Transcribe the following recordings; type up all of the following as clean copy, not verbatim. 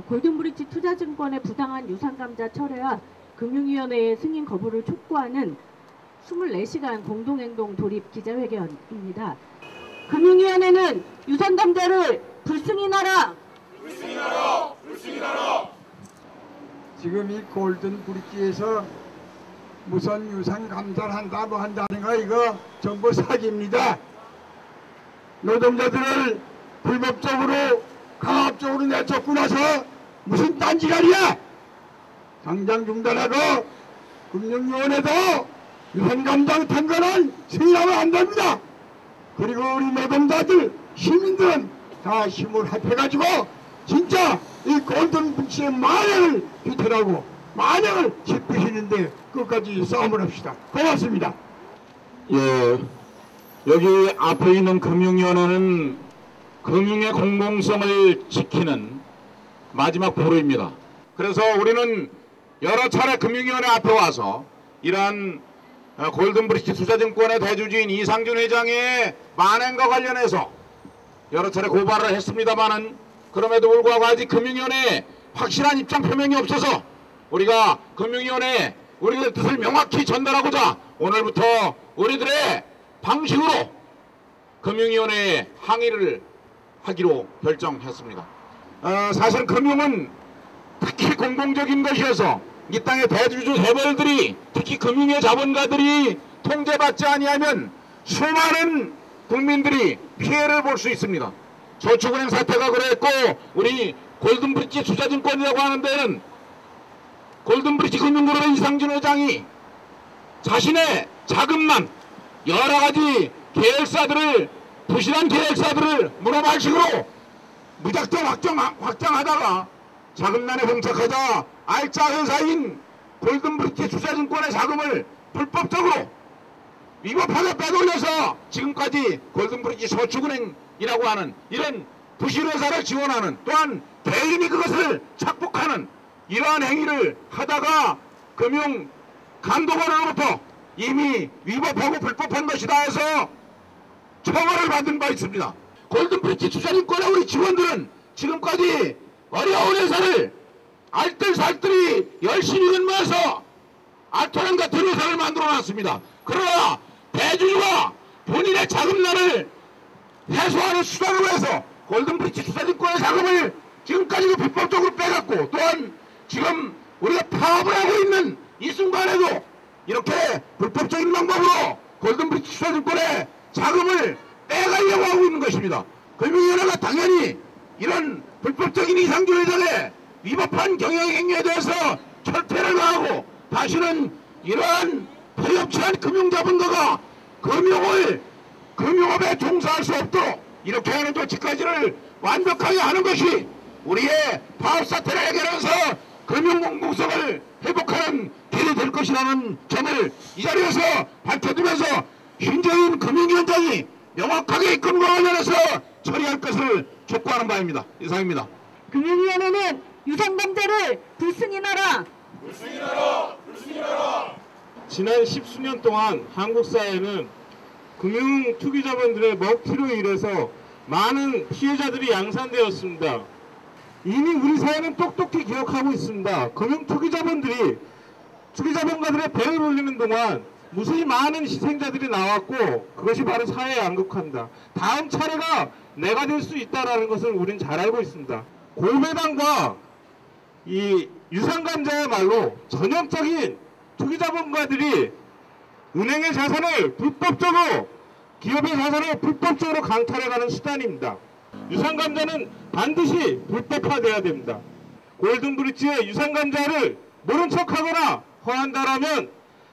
골든브릿지 투자증권의 부당한 유상감자 철회와 금융위원회의 승인 거부를 촉구하는 24시간 공동행동 돌입 기자회견입니다. 금융위원회는 유상감자를 불승인하라! 불승인하라! 불승인하라! 지금 이 골든브릿지에서 무슨 유상감사를 한다 뭐 한다는 거 이거 전부 사기입니다. 노동자들을 불법적으로 강압적으로 내쫓고 나서 무슨 딴지갈이야! 당장 중단하고 금융위원회도 유상감사 탄거는 승인하면 안 됩니다. 그리고 우리 노동자들 시민들은 다 힘을 합해가지고 진짜 이 골든브릿지의 만행을 비틀하고 만행을 짚으시는데 끝까지 싸움을 합시다. 고맙습니다. 예, 여기 앞에 있는 금융위원회는 금융의 공공성을 지키는 마지막 보루입니다. 그래서 우리는 여러 차례 금융위원회 앞에 와서 이러한 골든브릿지 투자증권의 대주주인 이상준 회장의 만행과 관련해서 여러 차례 고발을 했습니다마는 그럼에도 불구하고 아직 금융위원회에 확실한 입장 표명이 없어서 우리가 금융위원회에 우리의 뜻을 명확히 전달하고자 오늘부터 우리들의 방식으로 금융위원회에 항의를 하기로 결정했습니다. 사실 금융은 특히 공공적인 것이어서 이 땅의 대주주 재벌들이 특히 금융의 자본가들이 통제받지 아니하면 수많은 국민들이 피해를 볼 수 있습니다. 저축은행 사태가 그랬고 우리 골든브릿지 투자증권이라고 하는 데는 골든브릿지 금융그룹의 이상준 회장이 자신의 자금만 여러가지 계열사들을 부실한 계열사들을 문어발식으로 무작정 확장하다가 자금난에 봉착하자 알짜 회사인 골든브릿지 투자증권의 자금을 불법적으로 위법하게 빼돌려서 지금까지 골든브릿지 저축은행이라고 하는 이런 부실회사를 지원하는 또한 대인이 그것을 착복하는 이러한 행위를 하다가 금융감독원으로부터 이미 위법하고 불법한 것이다 해서 처벌을 받은 바 있습니다. 골든브릿지 투자증권의 우리 직원들은 지금까지 어려운 회사를 알뜰살뜰히 열심히 근무해서 알토란 같은 회사를 만들어놨습니다. 그러나 대주주가 본인의 자금난을 해소하는 수단으로 해서 골든브릿지 투자증권의 자금을 지금까지도 불법적으로 빼갔고 또한 지금 우리가 파업을 하고 있는 이 순간에도 이렇게 불법적인 방법으로 골든브릿지 투자증권의 자금을 빼가려고 하고 있는 것입니다. 금융위원회가 당연히 이런 불법적인 이상준 회장의 위법한 경영행위에 대해서 철퇴를 가하고 다시는 이러한 불협치한 금융자본가가 금융업에 종사할 수 없도록 이렇게 하는 조치까지를 완벽하게 하는 것이 우리의 파업사태를 해결하면서 금융공공성을 회복하는 길이 될 것이라는 점을 이 자리에서 밝혀두면서 신재인 금융위원장이 명확하게 이끌과 관련해서 처리할 것을 촉구하는 바입니다. 이상입니다. 금융위원회는 유상감자를 불승인하라! 불승인하라! 불승인하라! 지난 10수년 동안 한국 사회는 금융 투기자본들의 먹튀로 인해서 많은 피해자들이 양산되었습니다. 이미 우리 사회는 똑똑히 기억하고 있습니다. 금융 투기자본들이 투기자본가들의 배를 올리는 동안 무수히 많은 희생자들이 나왔고 그것이 바로 사회의 양극화입니다. 다음 차례가 내가 될 수 있다는 것을 우리는 잘 알고 있습니다. 골배당과 이 유상감자야말로 전형적인 투기자본가들이 은행의 자산을 불법적으로 기업의 자산을 불법적으로 강탈해가는 수단입니다. 유상감자는 반드시 불법화돼야 됩니다. 골든브릿지의 유상감자를 모른 척하거나 허한다라면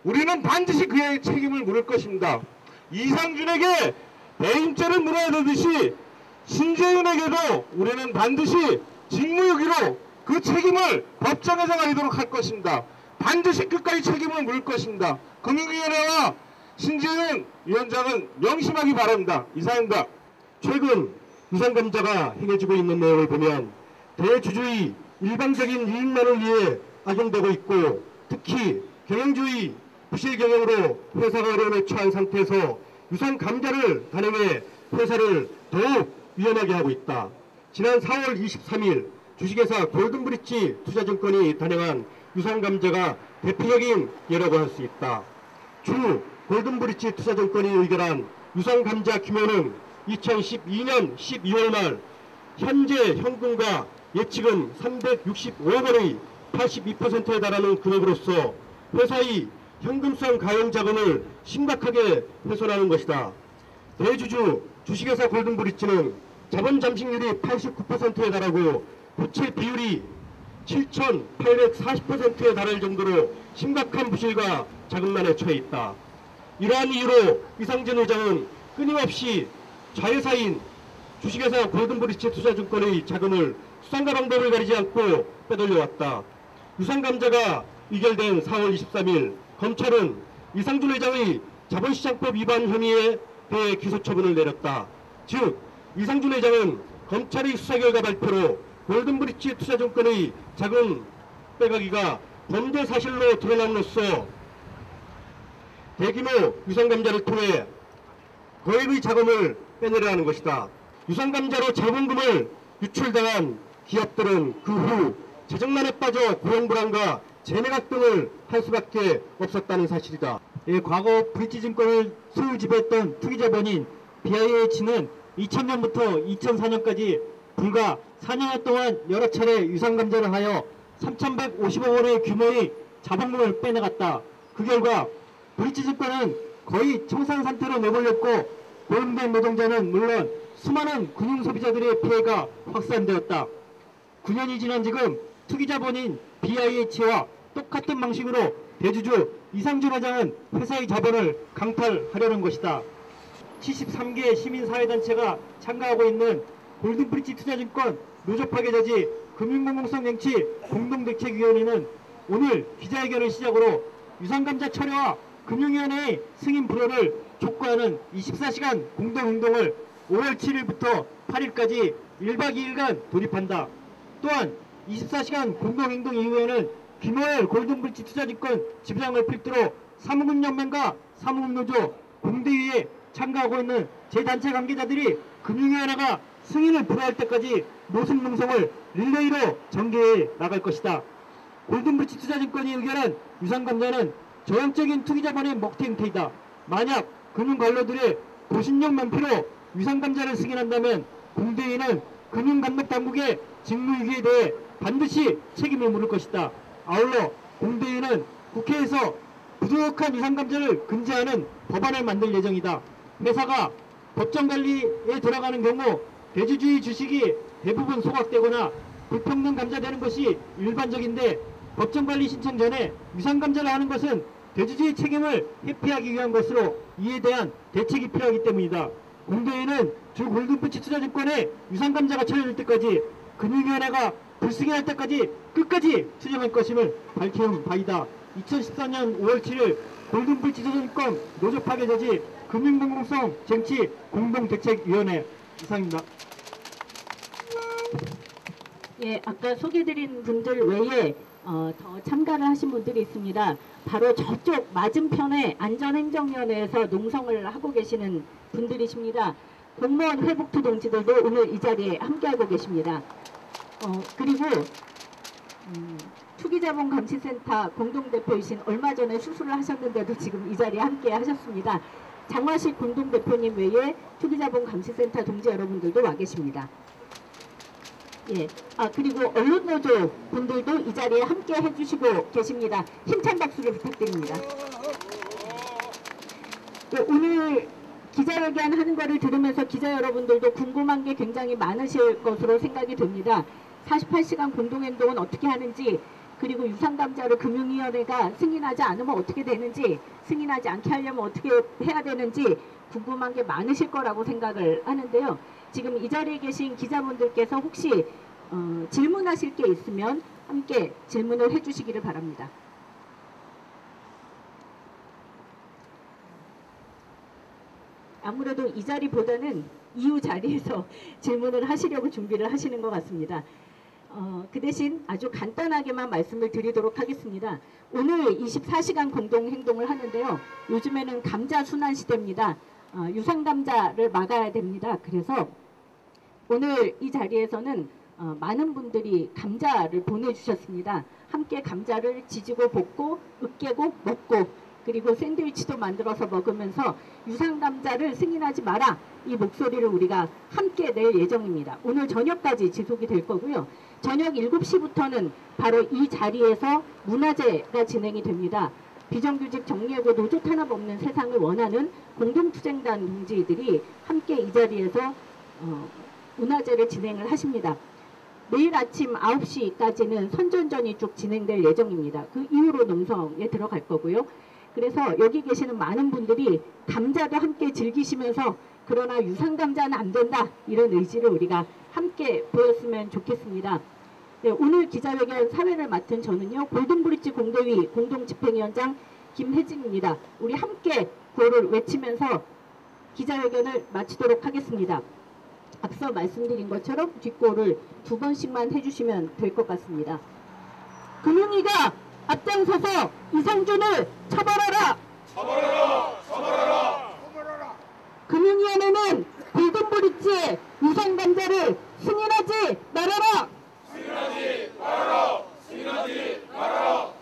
우리는 반드시 그의 책임을 물을 것입니다. 이상준에게 배임죄를 물어야 되듯이 신재윤에게도 우리는 반드시 직무유기로 그 책임을 법정에 정하도록 할 것입니다. 반드시 끝까지 책임을 물을 것입니다. 금융위원회와 신재윤 위원장은 명심하기 바랍니다. 이상입니다. 최근 유상감자가 행해지고 있는 내용을 보면 대주주의 일방적인 이익만을 위해 악용되고 있고 특히 경영주의 부실 경영으로 회사가 어려움에 처한 상태에서 유상감자를 단행해 회사를 더욱 위험하게 하고 있다. 지난 4월 23일 주식회사 골든브릿지 투자증권이 단행한 유상감자가 대표적인 예라고 할 수 있다. 주 골든브릿지 투자증권이 의결한 유상감자 규모는 2012년 12월 말 현재 현금과 예치금 365억 원의 82%에 달하는 금액으로서 회사의 현금성 가용 자금을 심각하게 훼손하는 것이다. 대주주 주식회사 골든브릿지는 자본 잠식률이 89%에 달하고 부채 비율이 7,840%에 달할 정도로 심각한 부실과 자금난에 처해 있다. 이러한 이유로 이상진 회장은 끊임없이 자회사인 주식회사 골든브릿지 투자증권의 자금을 수단과 방법을 가리지 않고 빼돌려왔다. 유상감자가 의결된 4월 23일 검찰은 이상준 회장의 자본시장법 위반 혐의에 대해 기소처분을 내렸다. 즉 이상준 회장은 검찰의 수사결과 발표로 골든브릿지 투자증권의 자금 빼가기가 범죄 사실로 드러남으로써 대규모 유상감자를 통해 거액의 자금을 빼내려 하는 것이다. 유상감자로 자본금을 유출당한 기업들은 그 후 재정난에 빠져 고용불안과 재매각 등을 할 수밖에 없었다는 사실이다. 과거 브릿지증권을 소유 지배했던 투기자본인 BIH는 2000년부터 2004년까지 불과 4년 동안 여러 차례 유상감자를 하여 3,150억 원의 규모의 자본금을 빼내갔다. 그 결과 브릿지증권은 거의 청산 상태로 내몰렸고 고용된 노동자는 물론 수많은 금융소비자들의 피해가 확산되었다. 9년이 지난 지금 투기자본인 BIH와 똑같은 방식으로 대주주 이상준 회장은 회사의 자본을 강탈하려는 것이다. 73개 시민사회단체가 참가하고 있는 골든브릿지 투자증권 노조파괴저지 금융공공성 쟁취 공동대책위원회는 오늘 기자회견을 시작으로 유상감자 철회와 금융위원회의 승인 불허를 촉구하는 24시간 공동행동을 5월 7일부터 8일까지 1박 2일간 돌입한다. 또한 24시간 공동행동 이후에는 김호열 골든브릿지 투자증권 지부장을 필두로 사무금연맹과 사무금노조 공대위에 참가하고 있는 제 단체 관계자들이 금융위원회가 승인을 불허할 때까지 노숙농성을 릴레이로 전개해 나갈 것이다. 골든브릿지 투자증권이 의결한 유상감자는 저형적인 투기자본의 먹튀 행태이다. 만약 금융관료들의 보신용 면피로 유상감자를 승인한다면 공대위는 금융감독당국의 직무유기에 대해 반드시 책임을 물을 것이다. 아울러 공대위는 국회에서 부도덕한 유상감자를 금지하는 법안을 만들 예정이다. 회사가 법정관리에 들어가는 경우 대주주의 주식이 대부분 소각되거나 불평등 감자되는 것이 일반적인데 법정관리 신청 전에 유상감자를 하는 것은 대주주의 책임을 회피하기 위한 것으로 이에 대한 대책이 필요하기 때문이다. 공대위는 주 골든브릿지 투자증권의 유상감자가 처리될 때까지 금융위원회가 불승인할 때까지 끝까지 투쟁할 것임을 밝히는 바이다. 2014년 5월 7일 골든브릿지 투자증권 노조파괴저지 금융공공성 쟁취 공동대책위원회 이상입니다. 예, 아까 소개드린 분들 외에 더 참가를 하신 분들이 있습니다. 바로 저쪽 맞은편에 안전행정위원회에서 농성을 하고 계시는 분들이십니다. 공무원 회복투 동지들도 오늘 이 자리에 함께하고 계십니다. 그리고 투기자본감시센터 공동대표이신 얼마 전에 수술을 하셨는데도 지금 이 자리에 함께 하셨습니다. 장화식 공동대표님 외에 투기자본감시센터 동지 여러분들도 와 계십니다. 예, 그리고 언론노조 분들도 이 자리에 함께 해주시고 계십니다. 힘찬 박수를 부탁드립니다. 예, 오늘 기자회견 하는 거를 들으면서 기자 여러분들도 궁금한 게 굉장히 많으실 것으로 생각이 됩니다. 48시간 공동행동은 어떻게 하는지, 그리고 유상감자를 금융위원회가 승인하지 않으면 어떻게 되는지, 승인하지 않게 하려면 어떻게 해야 되는지 궁금한 게 많으실 거라고 생각을 하는데요. 지금 이 자리에 계신 기자분들께서 혹시 질문하실 게 있으면 함께 질문을 해주시기를 바랍니다. 아무래도 이 자리보다는 이후 자리에서 질문을 하시려고 준비를 하시는 것 같습니다. 그 대신 아주 간단하게만 말씀을 드리도록 하겠습니다. 오늘 24시간 공동행동을 하는데요. 요즘에는 감자 순환 시대입니다. 유상감자를 막아야 됩니다. 그래서 오늘 이 자리에서는 많은 분들이 감자를 보내주셨습니다. 함께 감자를 지지고 볶고 으깨고 먹고 그리고 샌드위치도 만들어서 먹으면서 유상감자를 승인하지 마라, 이 목소리를 우리가 함께 낼 예정입니다. 오늘 저녁까지 지속이 될 거고요. 저녁 7시부터는 바로 이 자리에서 문화제가 진행이 됩니다. 비정규직 정리하고 노조 탄압 없는 세상을 원하는 공동투쟁단 동지들이 함께 이 자리에서 문화제를 진행을 하십니다. 내일 아침 9시까지는 선전전이 쭉 진행될 예정입니다. 그 이후로 농성에 들어갈 거고요. 그래서 여기 계시는 많은 분들이 감자도 함께 즐기시면서 그러나 유상감자는 안 된다, 이런 의지를 우리가 함께 보였으면 좋겠습니다. 네, 오늘 기자회견 사회를 맡은 저는요, 골든브릿지 공대위 공동집행위원장 김혜진입니다. 우리 함께 구호를 외치면서 기자회견을 마치도록 하겠습니다. 앞서 말씀드린 것처럼 뒷구호를 2번씩만 해주시면 될 것 같습니다. 금융위가 앞장서서 이상준을 처벌하라! 처벌하라! 처벌하라! 처벌하라! 금융위원회는 골든브릿지의 유상감자를 승인하지 말아라! 승인하지 말아라! 승인하지 말아라!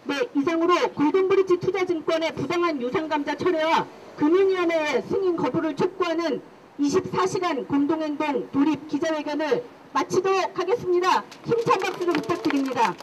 네, 이상으로 골든브릿지 투자증권의 부당한 유상감자 철회와 금융위원회의 승인 거부를 촉구하는 24시간 공동행동 돌입 기자회견을 마치도록 하겠습니다. 힘찬 박수 좀 부탁드립니다.